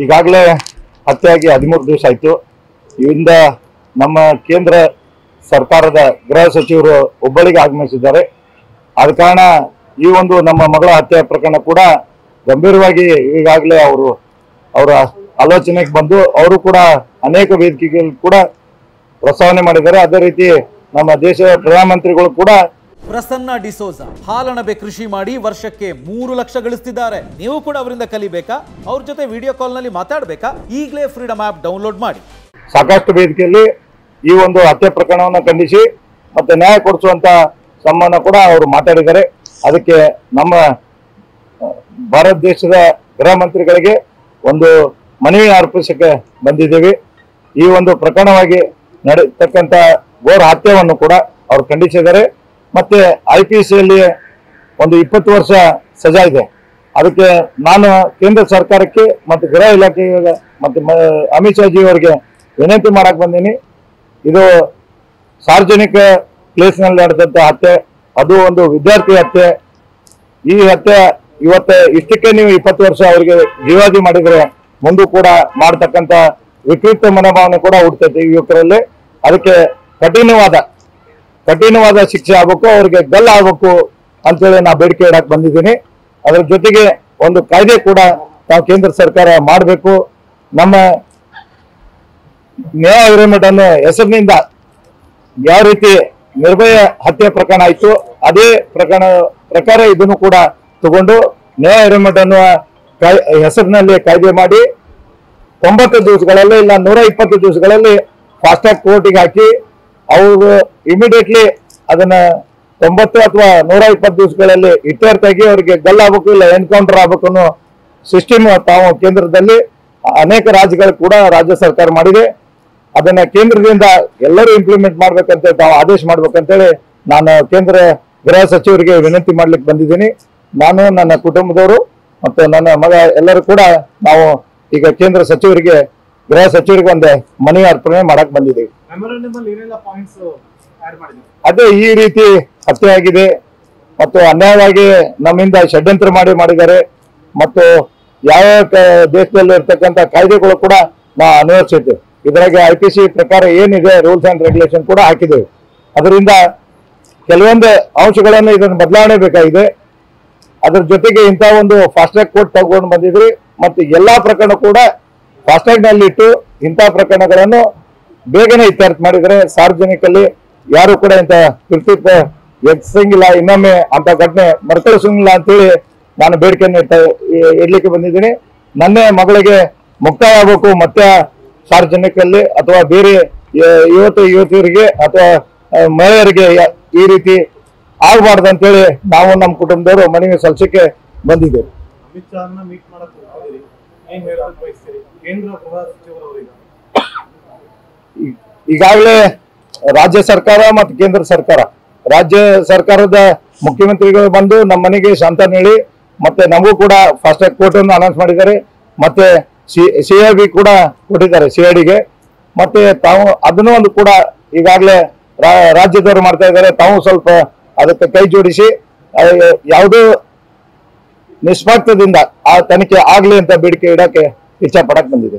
ಈಗಾಗಲೇ ಹತ್ಯೆಯಾಗಿ 13 ದಿವಸ ಆಯಿತು. ಇದರಿಂದ ನಮ್ಮ ಕೇಂದ್ರ ಸರ್ಕಾರದ ಗೃಹ ಸಚಿವರು ಹುಬ್ಬಳ್ಳಿಗೆ ಆಗಮಿಸಿದ್ದಾರೆ. ಆದ ಕಾರಣ ಈ ಒಂದು ನಮ್ಮ ಮಗಳ ಹತ್ಯೆ ಪ್ರಕರಣ ಕೂಡ ಗಂಭೀರವಾಗಿ ಈಗಾಗಲೇ ಅವರ ಆಲೋಚನೆಗೆ ಬಂದು ಅವರು ಕೂಡ ಅನೇಕ ವೇದಿಕೆಗಳು ಕೂಡ ಪ್ರಸ್ತಾವನೆ ಮಾಡಿದ್ದಾರೆ. ಅದೇ ರೀತಿ ನಮ್ಮ ದೇಶದ ಪ್ರಧಾನಮಂತ್ರಿಗಳು ಕೂಡ ಪ್ರಸನ್ನ ಡಿಸೋಜಾ ಹಾಲಣಬೆ ಕೃಷಿ ಮಾಡಿ ವರ್ಷಕ್ಕೆ 3 ಲಕ್ಷ ಗಳಿಸ್ತಿದ್ದಾರೆ. ನೀವು ಕೂಡ ಅವರಿಂದ ಕಲಿಬೇಕಾ? ಅವ್ರ ಜೊತೆ ವಿಡಿಯೋ ಕಾಲ್ ನಲ್ಲಿ ಮಾತಾಡಬೇಕಾ? ಈಗಲೇ ಫ್ರೀಡಮ್ ಆಪ್ ಡೌನ್ಲೋಡ್ ಮಾಡಿ. ಸಾಕಷ್ಟು ವೇದಿಕೆಯಲ್ಲಿ ಈ ಒಂದು ಹತ್ಯೆ ಪ್ರಕರಣವನ್ನು ಖಂಡಿಸಿ ಮತ್ತೆ ನ್ಯಾಯ ಕೊಡಿಸುವಂತ ಸಂಬಂಧ ಕೂಡ ಅವರು ಮಾತಾಡಿದ್ದಾರೆ. ಅದಕ್ಕೆ ನಮ್ಮ ಭಾರತ ದೇಶದ ಗೃಹ ಮಂತ್ರಿಗಳಿಗೆ ಒಂದು ಮನವಿ ಅರ್ಪಿಸಕ್ಕೆ ಬಂದಿದ್ದೇವೆ. ಈ ಒಂದು ಪ್ರಕರಣವಾಗಿ ನಡೆಯತಕ್ಕಂತ ಘೋರ ಹತ್ಯೆಯನ್ನು ಕೂಡ ಅವರು ಖಂಡಿಸಿದ್ದಾರೆ. ಮತ್ತೆ IPCಯಲ್ಲಿ ಒಂದು 20 ವರ್ಷ ಸಜಾ ಇದೆ. ಅದಕ್ಕೆ ನಾನು ಕೇಂದ್ರ ಸರ್ಕಾರಕ್ಕೆ ಮತ್ತು ಗೃಹ ಇಲಾಖೆಗೆ ಮತ್ತು ಅಮಿತ್ ಶಾ ಜಿ ಅವರಿಗೆ ವಿನಂತಿ ಮಾಡಕ್ ಬಂದೀನಿ. ಇದು ಸಾರ್ವಜನಿಕ ಪ್ಲೇಸ್ನಲ್ಲಿ ನಡೆದಂತ ಹತ್ಯೆ, ಅದು ಒಂದು ವಿದ್ಯಾರ್ಥಿ ಹತ್ಯೆ. ಈ ಹತ್ಯೆ ಇಷ್ಟಕ್ಕೆ ನೀವು 20 ವರ್ಷ ಅವರಿಗೆ ಜೀವಾದಿ ಮಾಡಿದ್ರೆ ಮುಂದೂ ಕೂಡ ಮಾಡತಕ್ಕಂತ ವಿಪರೀತ ಮನೋಭಾವನೆ ಕೂಡ ಹುಡ್ತೈತೆ ಯುವಕರಲ್ಲಿ. ಅದಕ್ಕೆ ಕಠಿಣವಾದ ಶಿಕ್ಷೆ ಆಗ್ಬೇಕು, ಅವ್ರಿಗೆ ಗಲ್ಲ ಆಗ್ಬೇಕು ಅಂತೇಳಿ ನಾ ಬೇಡಿಕೆ ಇಡಕ್ ಬಂದಿದ್ದೀನಿ. ಅದ್ರ ಜೊತೆಗೆ ಒಂದು ಕಾಯ್ದೆ ಕೂಡ ನಾವು ಕೇಂದ್ರ ಸರ್ಕಾರ ಮಾಡಬೇಕು. ನಮ್ಮ ನ್ಯಾಯ ವಿರಮಠ ಅನ್ನೋ ಹೆಸರಿನಿಂದ ಯಾವ ರೀತಿ ನಿರ್ಭಯ ಹತ್ಯೆ ಪ್ರಕರಣ ಆಯ್ತು, ಅದೇ ಪ್ರಕಾರ ಇದನ್ನು ಕೂಡ ತಗೊಂಡು ನ್ಯಾಯ ವಿರಮಠ ಅನ್ನುವ ಹೆಸರಿನಲ್ಲಿ ಕಾಯ್ದೆ ಮಾಡಿ 90 ದಿವಸಗಳಲ್ಲಿ ಇಲ್ಲ 120 ದಿವಸಗಳಲ್ಲಿ ಫಾಸ್ಟ್ ಟ್ರ್ಯಾಕ್ ಕೋರ್ಟಿಗೆ ಹಾಕಿ ಅವರು ಇಮಿಡಿಯೇಟ್ಲಿ ಅದನ್ನ 90 ಅಥವಾ 120 ದಿವಸಗಳಲ್ಲಿ ಇತ್ಯರ್ಥಾಗಿ ಅವರಿಗೆ ಗಲ್ ಆಗ್ಬೇಕು ಇಲ್ಲ ಎನ್ಕೌಂಟರ್ ಆಗ್ಬೇಕು ಅನ್ನೋ ಸಿಸ್ಟಮ್ ತಾವು ಕೇಂದ್ರದಲ್ಲಿ ಅನೇಕ ರಾಜ್ಯಗಳು ಕೂಡ ರಾಜ್ಯ ಸರ್ಕಾರ ಮಾಡಿದೆ. ಅದನ್ನ ಕೇಂದ್ರದಿಂದ ಎಲ್ಲರೂ ಇಂಪ್ಲಿಮೆಂಟ್ ಮಾಡ್ಬೇಕಂತ ತಾವು ಆದೇಶ ಮಾಡ್ಬೇಕಂತೇಳಿ ನಾನು ಕೇಂದ್ರ ಗೃಹ ಸಚಿವರಿಗೆ ವಿನಂತಿ ಮಾಡ್ಲಿಕ್ಕೆ ಬಂದಿದ್ದೀನಿ. ನಾನು ನನ್ನ ಕುಟುಂಬದವರು ಮತ್ತು ನನ್ನ ಮಗ ಎಲ್ಲರೂ ಕೂಡ ನಾವು ಈಗ ಕೇಂದ್ರ ಸಚಿವರಿಗೆ ಗೃಹ ಸಚಿವರಿಗೆ ಒಂದು ಮನವಿ ಅರ್ಪಣೆ ಮಾಡಕ್ ಬಂದಿದ್ದೀವಿ. ಅದೇ ಈ ರೀತಿ ಹತ್ಯೆ ಆಗಿದೆ ಮತ್ತು ಅನ್ಯಾಯವಾಗಿ ನಮ್ಮಿಂದ ಷಡ್ಯಂತ್ರ ಮಾಡಿದ್ದಾರೆ ಮತ್ತು ಯಾವ ದೇಶದಲ್ಲಿ ಇರ್ತಕ್ಕಂಥ ಕಾಯ್ದೆಗಳು ಕೂಡ ನಾವು ಅನ್ವಯಿಸಿದ್ದೇವೆ. ಇದರಾಗೆ IPC ಪ್ರಕಾರ ಏನಿದೆ ರೂಲ್ಸ್ ಅಂಡ್ ರೆಗ್ಯುಲೇಷನ್ ಕೂಡ ಹಾಕಿದ್ದೇವೆ. ಅದರಿಂದ ಕೆಲವೊಂದು ಅಂಶಗಳನ್ನು ಇದನ್ನು ಬದಲಾವಣೆ ಬೇಕಾಗಿದೆ. ಅದ್ರ ಜೊತೆಗೆ ಇಂಥ ಒಂದು ಫಾಸ್ಟ್ ಟ್ರ್ಯಾಕ್ ಕೋರ್ಟ್ ತಗೊಂಡು ಬಂದಿದ್ರಿ ಮತ್ತು ಎಲ್ಲಾ ಪ್ರಕರಣ ಕೂಡ ಫಾಸ್ಟ್ ಟ್ರ್ಯಾಕ್ ನಲ್ಲಿ ಇಟ್ಟು ಇಂಥ ಪ್ರಕರಣಗಳನ್ನು ಬೇಗನೆ ಇತ್ಯರ್ಥ ಮಾಡಿದರೆ ಸಾರ್ವಜನಿಕಲ್ಲಿ ಯಾರು ಕೂಡ ಇಂಥ ಕೃತ್ಯ ಎಚ್ಚಂಗಿಲ್ಲ, ಇನ್ನೊಮ್ಮೆ ಅಂತ ಘಟನೆ ಮರುಕಳಿಸಂಗಿಲ್ಲ ಅಂತೇಳಿ ನಾನು ಬೇಡಿಕೆಯನ್ನು ಇಡ್ಲಿಕ್ಕೆ ಬಂದಿದ್ದೀನಿ. ನನ್ನ ಮಗಳಿಗೆ ಮುಕ್ತಾಯ ಆಗಬೇಕು, ಮತ್ತೆ ಸಾರ್ವಜನಿಕರಲ್ಲಿ ಅಥವಾ ಬೇರೆ ಯುವತಿಯರಿಗೆ ಅಥವಾ ಮಹಿಳೆಯರಿಗೆ ಈ ರೀತಿ ಆಗಬಾರ್ದು ಅಂತೇಳಿ ನಾವು ನಮ್ಮ ಕುಟುಂಬದವರು ಮನವಿ ಸಲ್ಲಿಸಕ್ಕೆ ಬಂದಿದ್ದೇವೆ. ಅಮಿತ್ ಶಾ ಮೀಟ್ ಮಾಡಕ್ ಏನ್ ಹೇಳಕ್ ಬಯಸ್ತೀರಿ ಕೇಂದ್ರ ಗೃಹ ಸಚಿವರವರಿಗೆ? ಈಗಾಗಲೇ ರಾಜ್ಯ ಸರ್ಕಾರ ಮತ್ತು ಕೇಂದ್ರ ಸರ್ಕಾರ, ರಾಜ್ಯ ಸರ್ಕಾರದ ಮುಖ್ಯಮಂತ್ರಿಗಳು ಬಂದು ನಮ್ಮ ಮನೆಗೆ ಸಾಂತ್ವನ ಹೇಳಿ ಮತ್ತೆ ನಮಗೂ ಕೂಡ ಫಾಸ್ಟ್ ಟ್ರ್ಯಾಕ್ ಕೋರ್ಟ್ ಅನ್ನು ಅನೌನ್ಸ್ ಮಾಡಿದ್ದಾರೆ. ಮತ್ತೆ CID ಕೂಡ ಕೊಟ್ಟಿದ್ದಾರೆ CIDಗೆ. ಮತ್ತೆ ತಾವು ಅದನ್ನು ಒಂದು ಕೂಡ ಈಗಾಗಲೇ ರಾಜ್ಯದವರು ಮಾಡ್ತಾ ಇದ್ದಾರೆ. ತಾವು ಸ್ವಲ್ಪ ಅದಕ್ಕೆ ಕೈ ಜೋಡಿಸಿ ಯಾವುದೋ ನಿಷ್ಪಕ್ಷದಿಂದ ಆ ತನಿಖೆ ಆಗ್ಲಿ ಅಂತ ಬೇಡಿಕೆ ಇಡಕ್ಕೆ ಇಚ್ಛೆ ಪಡಕ್ ಬಂದಿದೆ.